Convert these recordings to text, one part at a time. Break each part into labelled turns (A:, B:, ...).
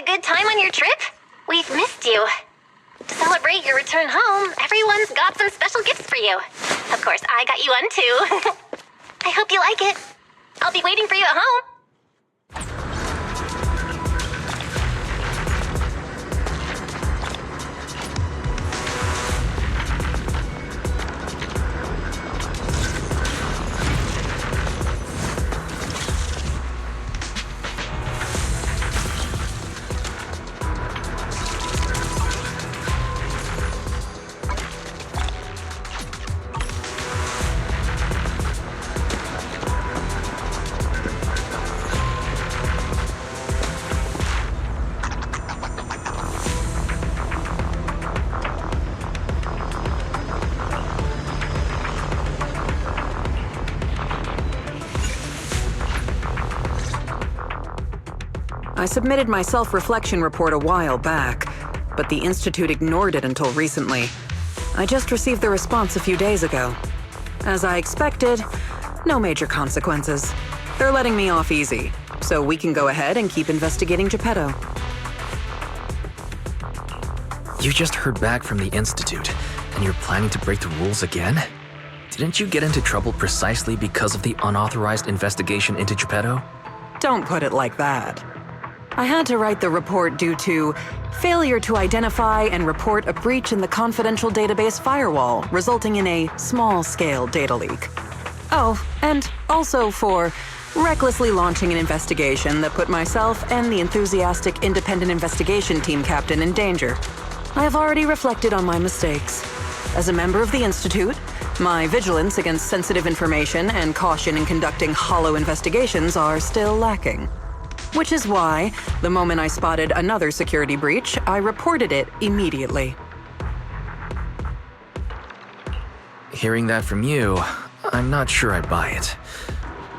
A: good time on your trip? We've missed you. To celebrate your return home, everyone's got some special gifts for you. Of course, I got you one too. I hope you like it. I'll be waiting for you at home.
B: I submitted my self-reflection report a while back, but the Institute ignored it until recently. I just received the response a few days ago. As I expected, no major consequences. They're letting me off easy, so we can go ahead and keep investigating Geppetto.
C: You just heard back from the Institute, and you're planning to break the rules again? Didn't you get into trouble precisely because of the unauthorized investigation into Geppetto?
B: Don't put it like that. I had to write the report due to failure to identify and report a breach in the confidential database firewall, resulting in a small-scale data leak. Oh, and also for recklessly launching an investigation that put myself and the enthusiastic independent investigation team captain in danger. I have already reflected on my mistakes. As a member of the Institute, my vigilance against sensitive information and caution in conducting hollow investigations are still lacking. Which is why, the moment I spotted another security breach, I reported it immediately.
C: Hearing that from you, I'm not sure I buy it.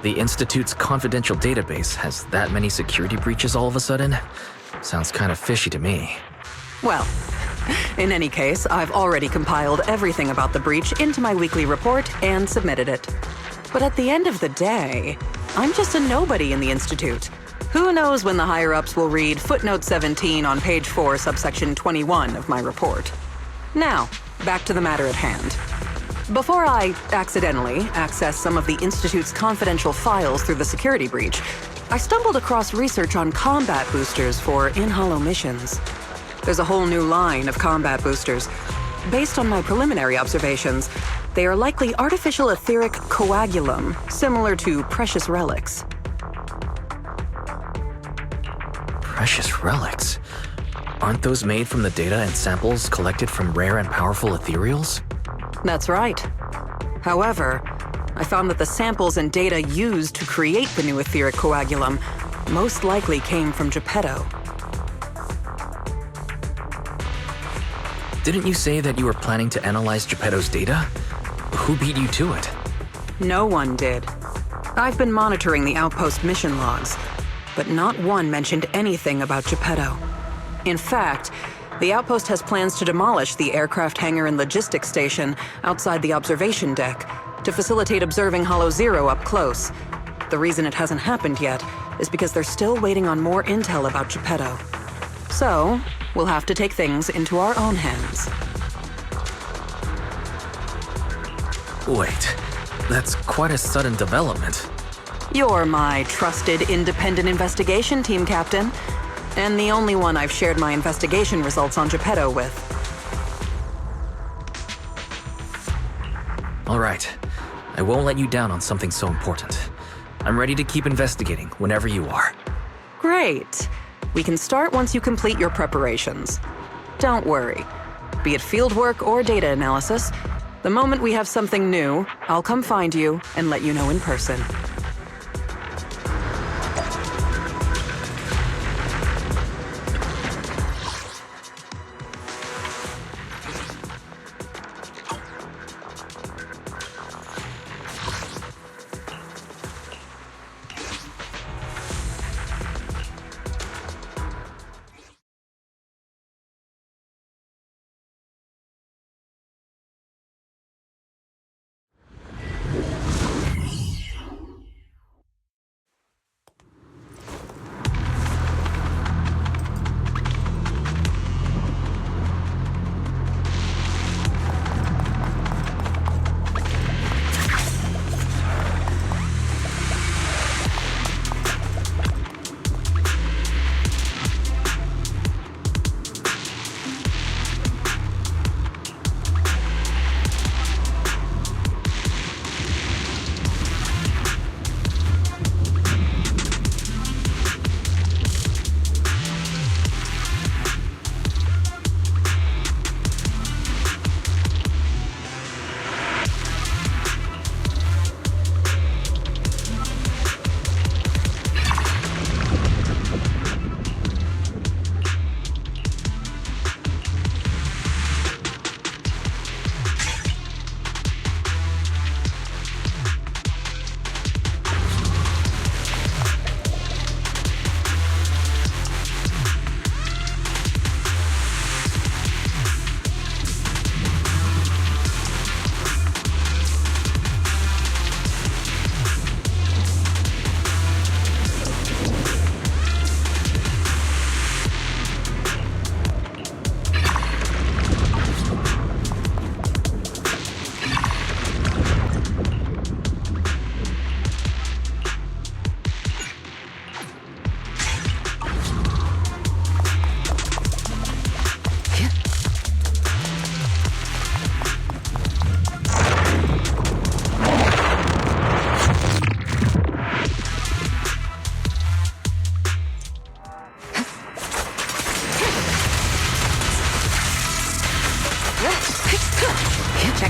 C: The Institute's confidential database has that many security breaches all of a sudden? Sounds kind of fishy to me.
B: Well, in any case, I've already compiled everything about the breach into my weekly report and submitted it. But at the end of the day, I'm just a nobody in the Institute. Who knows when the higher-ups will read footnote 17 on page 4, subsection 21 of my report. Now, back to the matter at hand. Before I accidentally access some of the Institute's confidential files through the security breach, I stumbled across research on combat boosters for in-hollow missions. There's a whole new line of combat boosters. Based on my preliminary observations, they are likely artificial etheric coagulum, similar to precious relics.
C: Precious relics? Aren't those made from the data and samples collected from rare and powerful ethereals?
B: That's right. However, I found that the samples and data used to create the new etheric coagulum most likely came from Geppetto.
C: Didn't you say that you were planning to analyze Geppetto's data? Who beat you to it?
B: No one did. I've been monitoring the outpost mission logs, but not one mentioned anything about Geppetto. In fact, the outpost has plans to demolish the aircraft hangar and logistics station outside the observation deck to facilitate observing Hollow Zero up close. The reason it hasn't happened yet is because they're still waiting on more intel about Geppetto. So, we'll have to take things into our own hands.
C: Wait, that's quite a sudden development.
B: You're my trusted independent investigation team captain, and the only one I've shared my investigation results on Geppetto with.
C: All right, I won't let you down on something so important. I'm ready to keep investigating whenever you are.
B: Great. We can start once you complete your preparations. Don't worry. Be it fieldwork or data analysis, the moment we have something new, I'll come find you and let you know in person.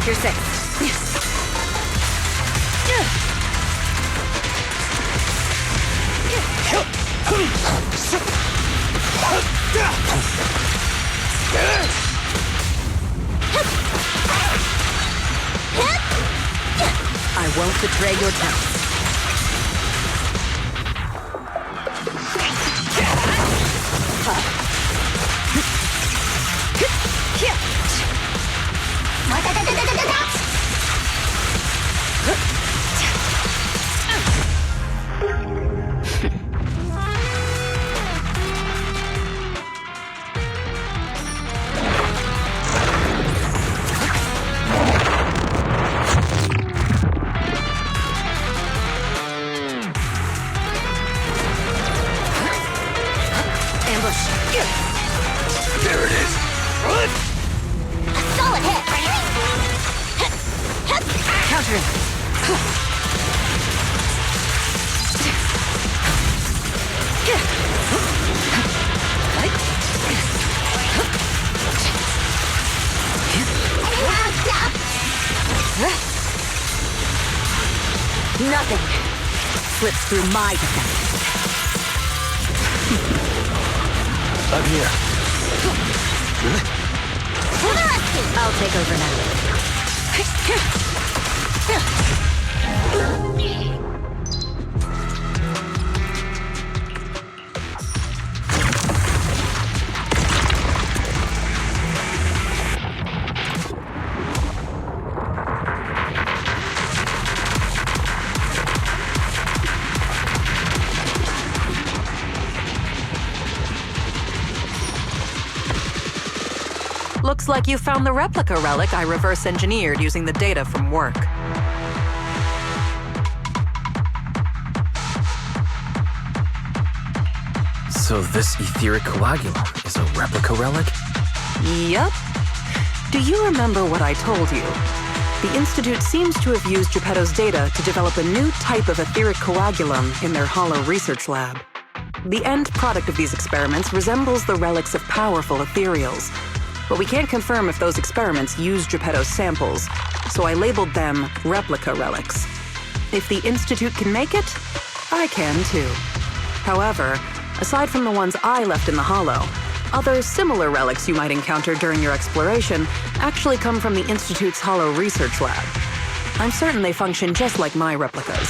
D: Tier 6. I won't betray your talents.
E: There it is. Run!
A: Solid hit!
D: Countering. Nothing slips through my defense.
E: I'm here.
D: I'll take over now.
B: Looks like you found the replica relic I reverse engineered using the data from work.
C: So this etheric coagulum is a replica relic?
B: Yup. Do you remember what I told you? The Institute seems to have used Geppetto's data to develop a new type of etheric coagulum in their hollow research lab. The end product of these experiments resembles the relics of powerful ethereals, but we can't confirm if those experiments used Geppetto's samples, so I labeled them replica relics. If the Institute can make it, I can too. However, aside from the ones I left in the hollow, other similar relics you might encounter during your exploration actually come from the Institute's hollow research lab. I'm certain they function just like my replicas,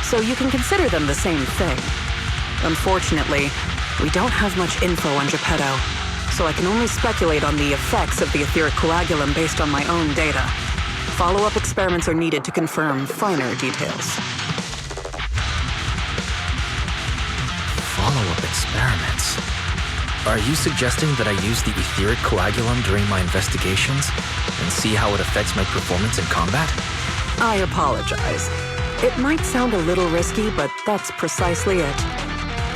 B: so you can consider them the same thing. Unfortunately, we don't have much info on Geppetto, so I can only speculate on the effects of the etheric coagulum based on my own data. Follow-up experiments are needed to confirm finer details.
C: Follow-up experiments? Are you suggesting that I use the etheric coagulum during my investigations and see how it affects my performance in combat?
B: I apologize. It might sound a little risky, but that's precisely it.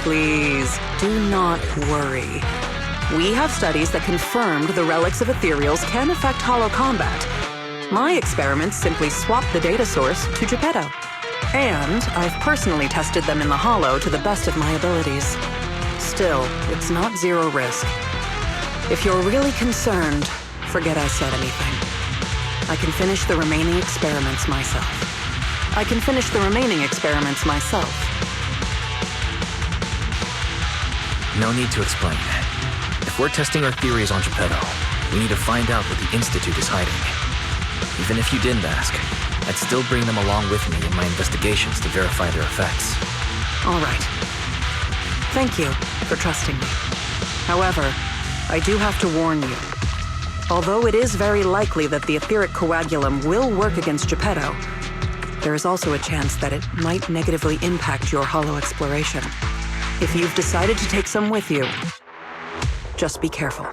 B: Please, do not worry. We have studies that confirmed the relics of ethereals can affect hollow combat. My experiments simply swapped the data source to Geppetto. And I've personally tested them in the hollow to the best of my abilities. Still, it's not zero risk. If you're really concerned, forget I said anything. I can finish the remaining experiments myself.
C: No need to explain. If we're testing our theories on Geppetto, we need to find out what the Institute is hiding. Even if you didn't ask, I'd still bring them along with me in my investigations to verify their effects.
B: All right. Thank you for trusting me. However, I do have to warn you. Although it is very likely that the etheric coagulum will work against Geppetto, there is also a chance that it might negatively impact your hollow exploration. If you've decided to take some with you, just be careful.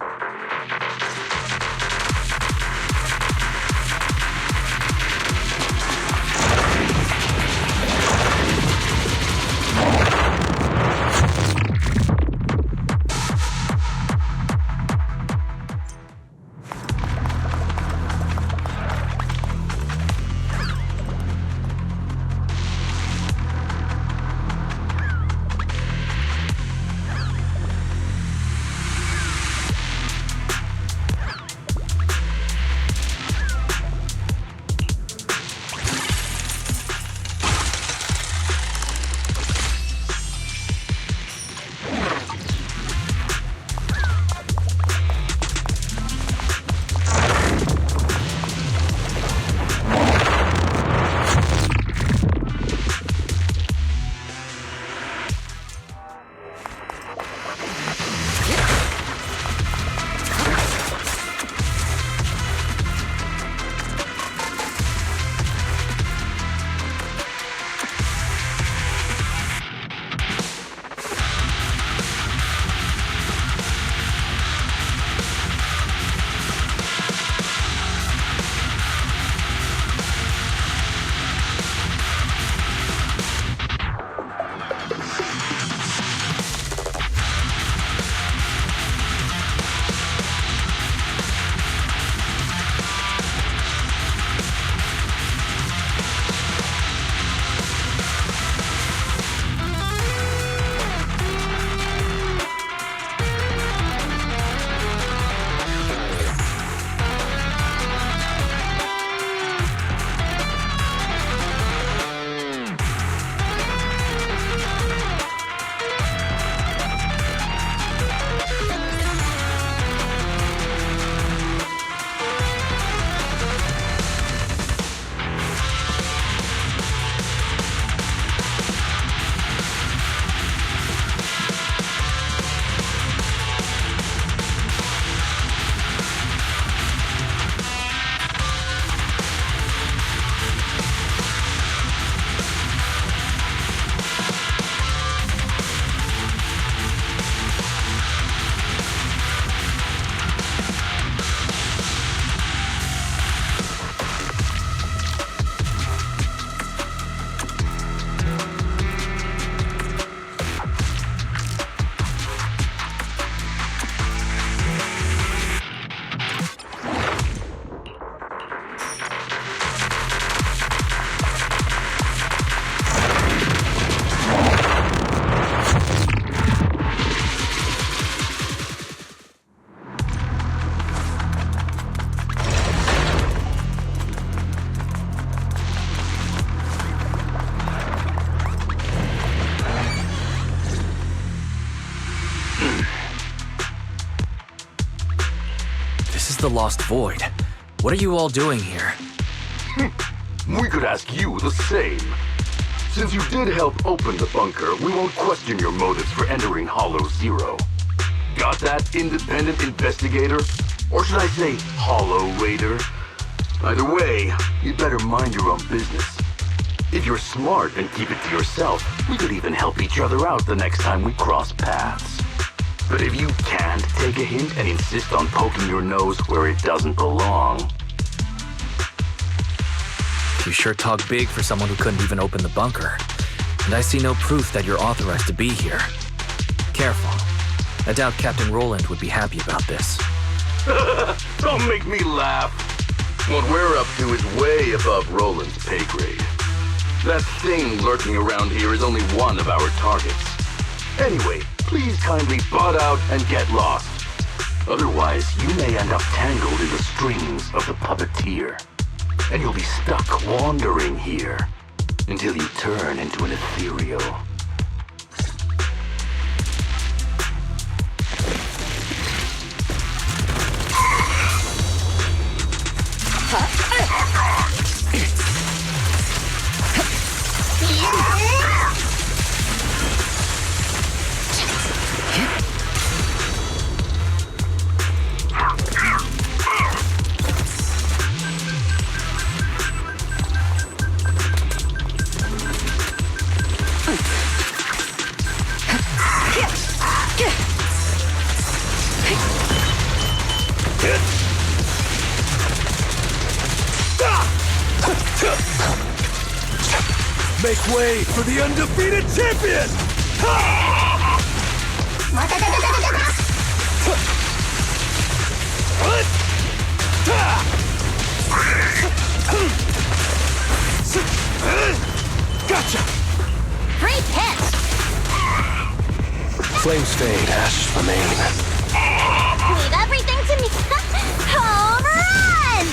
C: the Lost Void? What are you all doing here?
E: We could ask you the same. Since you did help open the bunker, we won't question your motives for entering Hollow Zero. Got that, independent investigator? Or should I say, Hollow Raider? Either way, you'd better mind your own business. If you're smart and keep it to yourself, we could even help each other out the next time we cross paths. But if you can't take a hint and insist on poking your nose where it doesn't belong...
C: You sure talk big for someone who couldn't even open the bunker. And I see no proof that you're authorized to be here. Careful. I doubt Captain Roland would be happy about this.
E: Don't make me laugh. What we're up to is way above Roland's pay grade. That thing lurking around here is only one of our targets. Anyway, please kindly butt out and get lost. Otherwise, you may end up tangled in the strings of the puppeteer. And you'll be stuck wandering here until you turn into an ethereal. Make way for the undefeated champion! Gotcha!
A: Great hit!
E: Flames fade, ashes remain.
A: Leave everything to me. Home run!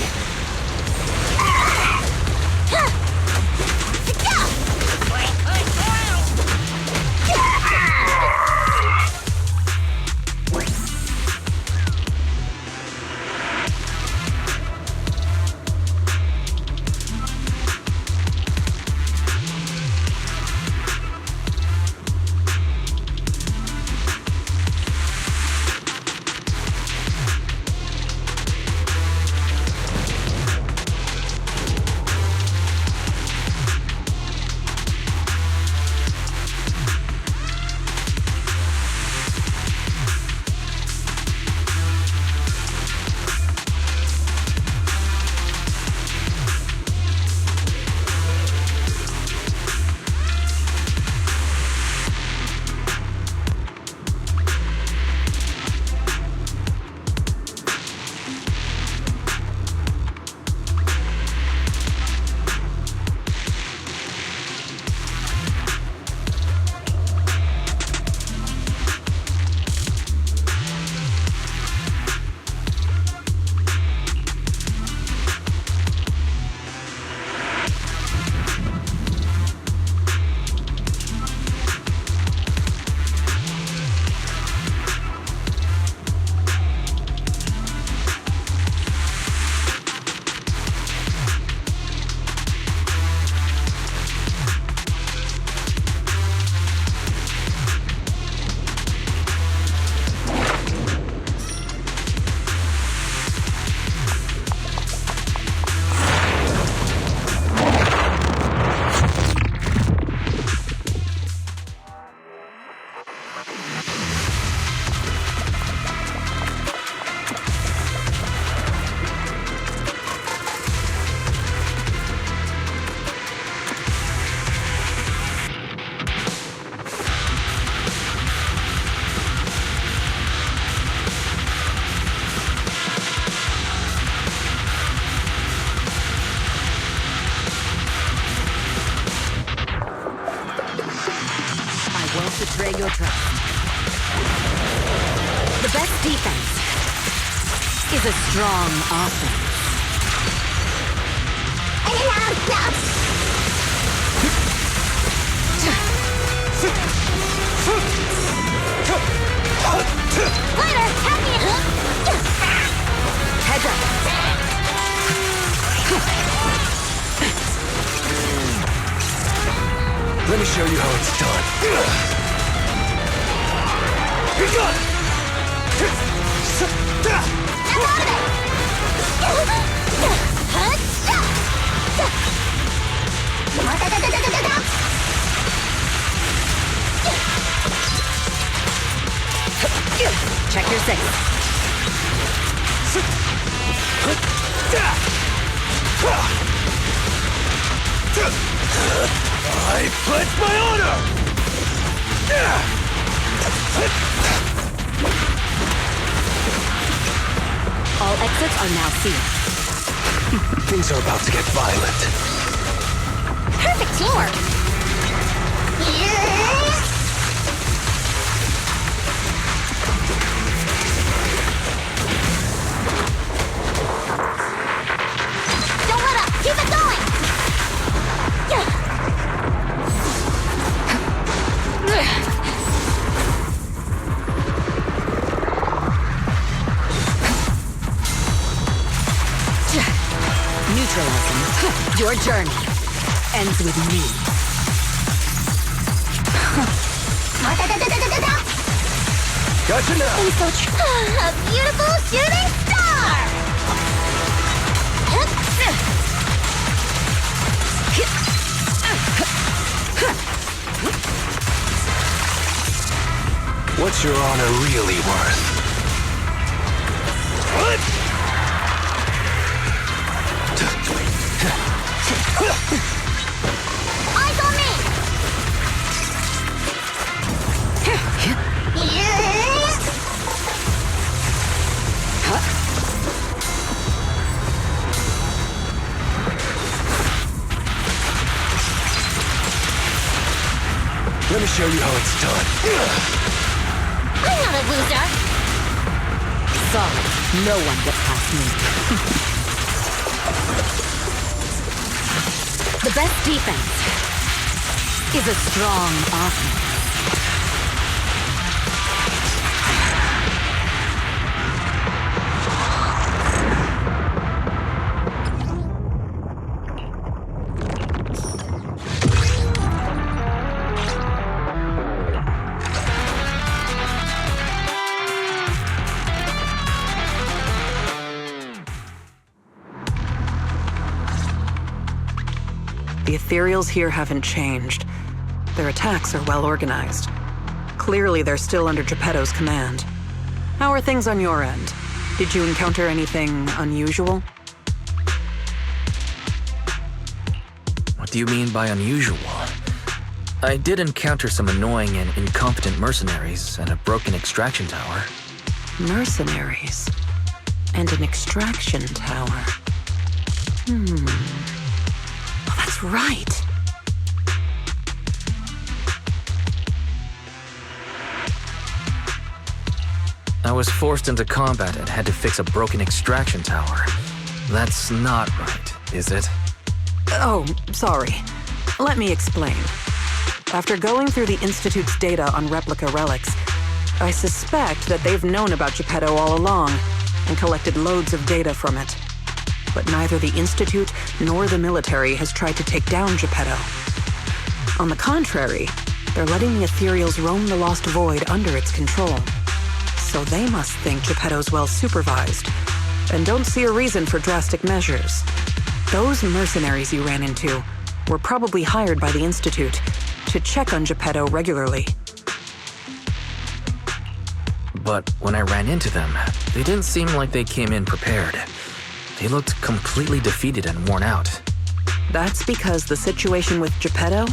D: Betray your trust. The best defense is a strong offense.
A: Later, happy.
D: Heads
F: show you how it's done.
D: Check your six.
F: I pledge my honor!
D: All exits are now sealed.
F: Things are about to get violent.
A: Perfect teamwork. Yes! Don't let up. Keep it going.
D: Neutralizing. Your journey ends with me.
F: Gotcha now!
A: A beautiful shooting star!
F: What's your honor really worth? What?
A: Eyes on me! Yes!
F: Let me show you how it's done.
A: I'm not a loser!
D: Sorry, no one gets past me. The best defense is a strong offense.
B: The ethereals here haven't changed. Their attacks are well organized. Clearly, they're still under Geppetto's command. How are things on your end? Did you encounter anything unusual?
C: What do you mean by unusual? I did encounter some annoying and incompetent mercenaries and a broken extraction tower.
B: Mercenaries. And an extraction tower. Oh, that's right.
C: I was forced into combat and had to fix a broken extraction tower. That's not right, is it?
B: Oh, sorry. Let me explain. After going through the Institute's data on replica relics, I suspect that they've known about Geppetto all along and collected loads of data from it. But neither the Institute nor the military has tried to take down Geppetto. On the contrary, they're letting the ethereals roam the Lost Void under its control. So they must think Geppetto's well supervised and don't see a reason for drastic measures. Those mercenaries you ran into were probably hired by the Institute to check on Geppetto regularly.
C: But when I ran into them, they didn't seem like they came in prepared. They looked completely defeated and worn out.
B: That's because the situation with Geppetto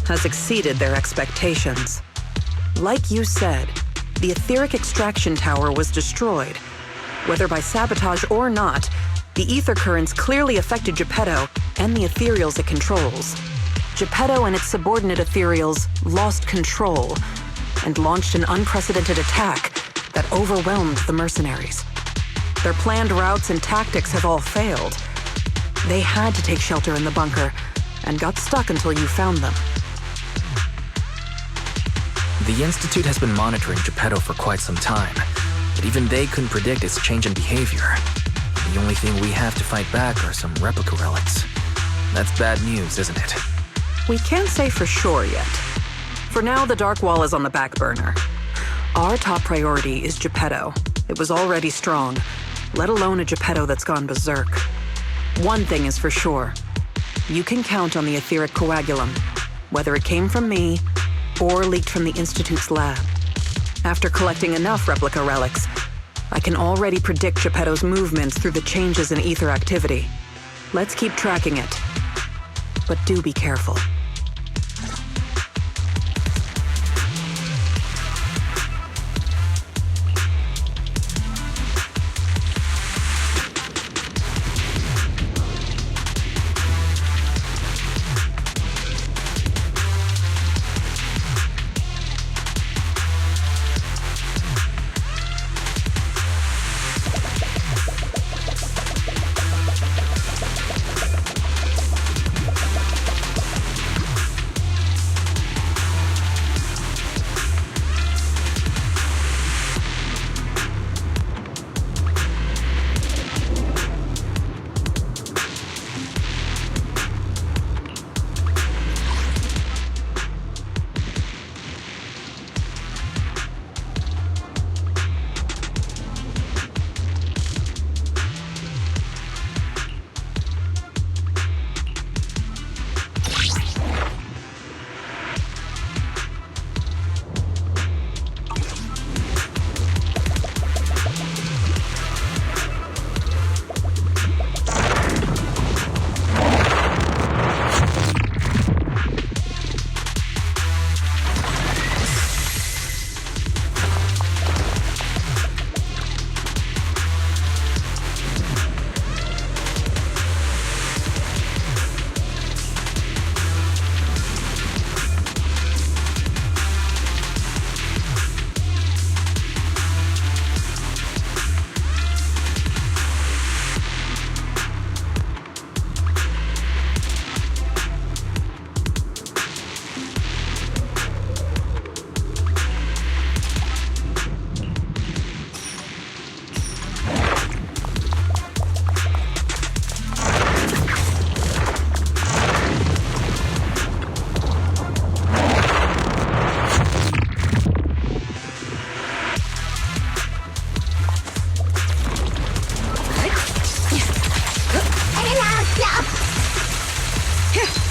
B: has exceeded their expectations. Like you said, the etheric extraction tower was destroyed. Whether by sabotage or not, the ether currents clearly affected Geppetto and the ethereals it controls. Geppetto and its subordinate ethereals lost control and launched an unprecedented attack that overwhelmed the mercenaries. Their planned routes and tactics have all failed. They had to take shelter in the bunker and got stuck until you found them.
C: The Institute has been monitoring Geppetto for quite some time, but even they couldn't predict its change in behavior. The only thing we have to fight back are some replica relics. That's bad news, isn't it?
B: We can't say for sure yet. For now, the Dark Wall is on the back burner. Our top priority is Geppetto. It was already strong, let alone a Geppetto that's gone berserk. One thing is for sure. You can count on the etheric coagulum, whether it came from me or leaked from the Institute's lab. After collecting enough replica relics, I can already predict Geppetto's movements through the changes in ether activity. Let's keep tracking it. But do be careful.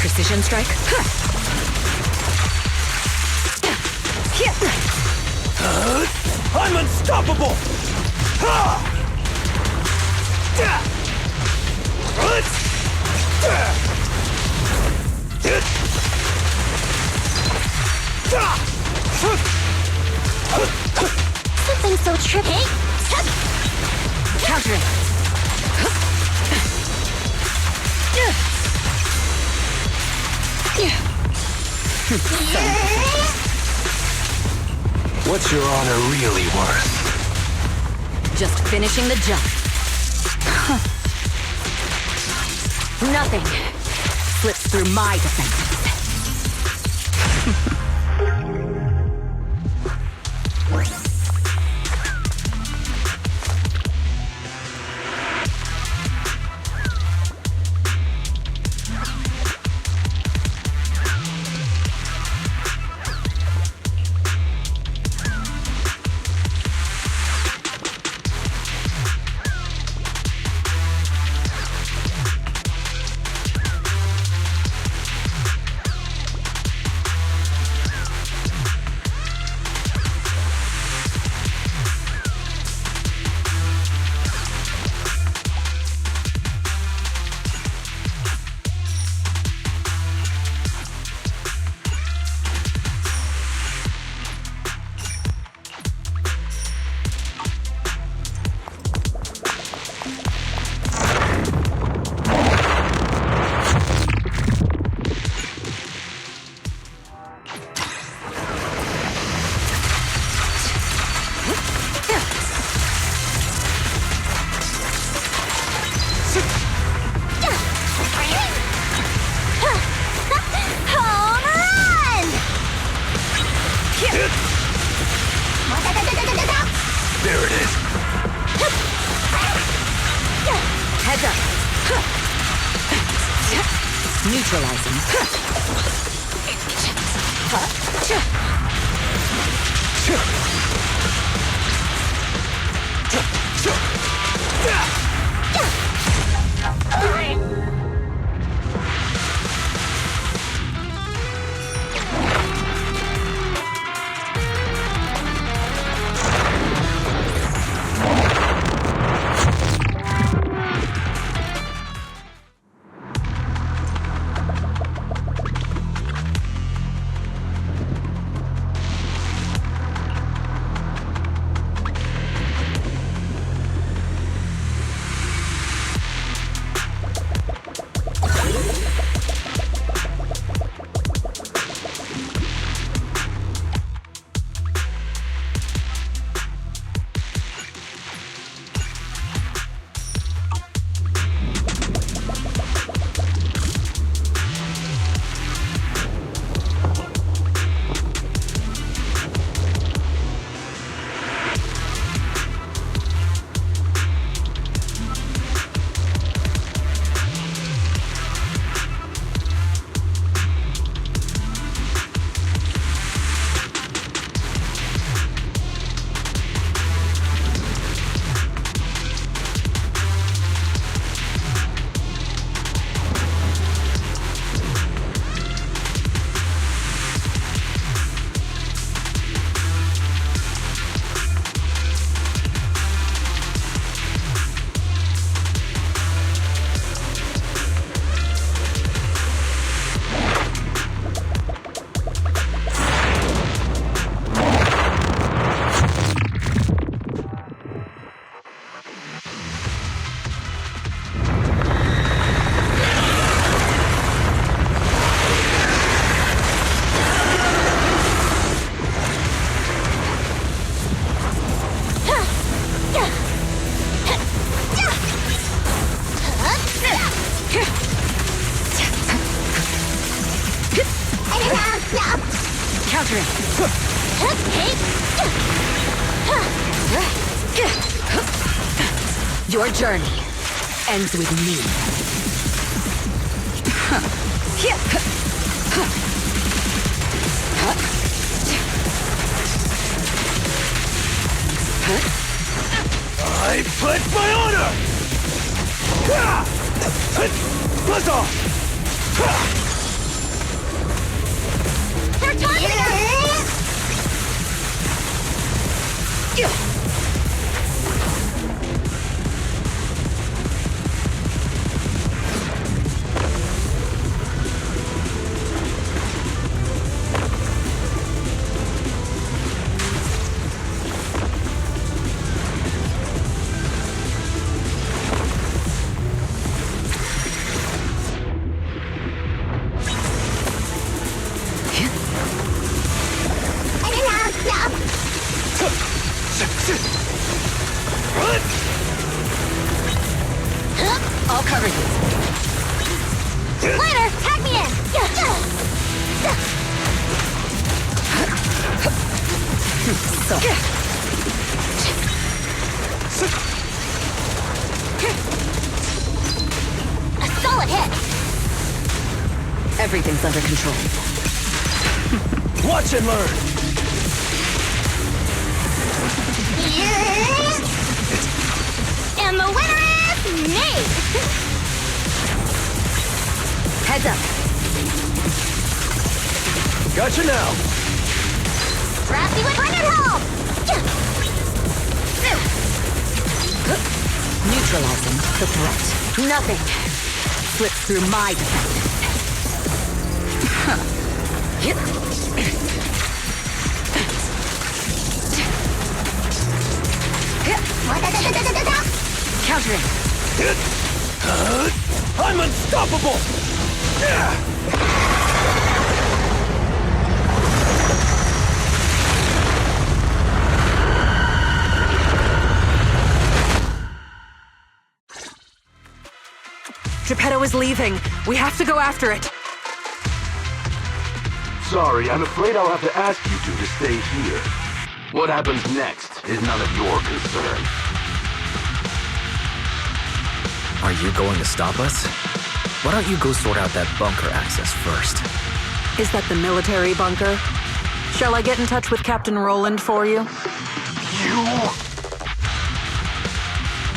D: Precision strike.
F: I'm unstoppable!
A: Something so tricky.
D: Countering.
F: What's your honor really worth?
D: Just finishing the jump. Nothing slips through my defenses.
F: There it is.
D: Heads up. Neutralizing. Your journey ends with me.
F: I pledge my honor! Buzz off!
A: They're targeting us!
D: I'll cover you.
A: Later, tag me in! A solid hit!
D: Everything's under control.
F: Watch and learn!
A: And the winner is me!
D: Heads up.
F: Gotcha now!
A: Raspy would bring it home!
D: Neutralizing the threat. Nothing slips through my defenses. Countering.
F: I'm unstoppable!
B: Geppetto is leaving. We have to go after it.
E: Sorry, I'm afraid I'll have to ask you two to stay here. What happens next is none of your concern.
C: Are you going to stop us? Why don't you go sort out that bunker access first?
B: Is that the military bunker? Shall I get in touch with Captain Roland for you?
E: You?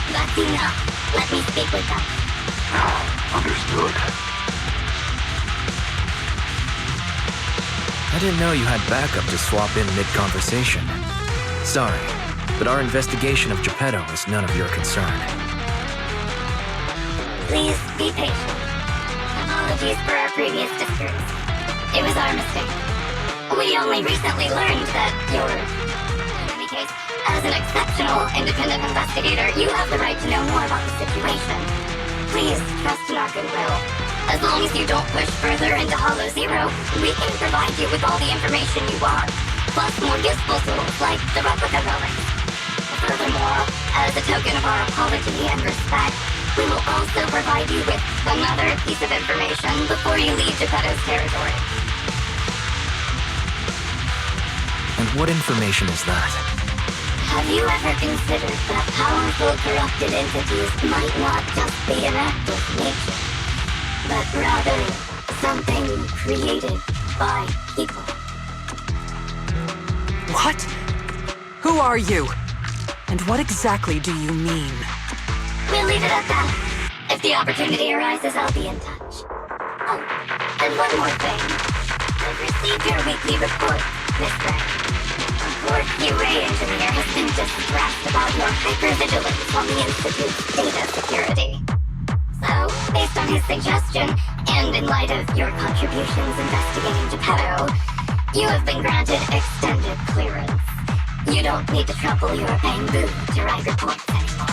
A: That's enough. Let me speak with them.
E: Understood.
C: I didn't know you had backup to swap in mid-conversation. Sorry, but our investigation of Geppetto is none of your concern.
A: Please be patient. Apologies for our previous discourse. It was our mistake. We only recently learned that you're... In any case, as an exceptional independent investigator, you have the right to know more about the situation. Please trust in our goodwill. As long as you don't push further into Hollow Zero, we can provide you with all the information you want, plus more useful tools like the replica relics. Furthermore, as a token of our apology and respect, we will also provide you with another piece of information before you leave Geppetto's territory.
C: And what information is that?
A: Have you ever considered that powerful corrupted entities might not just be an act of nature, but rather something created by people?
B: What? Who are you? And what exactly do you mean?
A: We'll leave it at that. If the opportunity arises, I'll be in touch. Oh, and one more thing. I've received your weekly report, Miss Ray. Our QA engineer has been distressed about your hypervigilance on the Institute's data security. So, based on his suggestion, and in light of your contributions investigating Geppetto, you have been granted extended clearance. You don't need to trouble your bamboo to write reports anymore.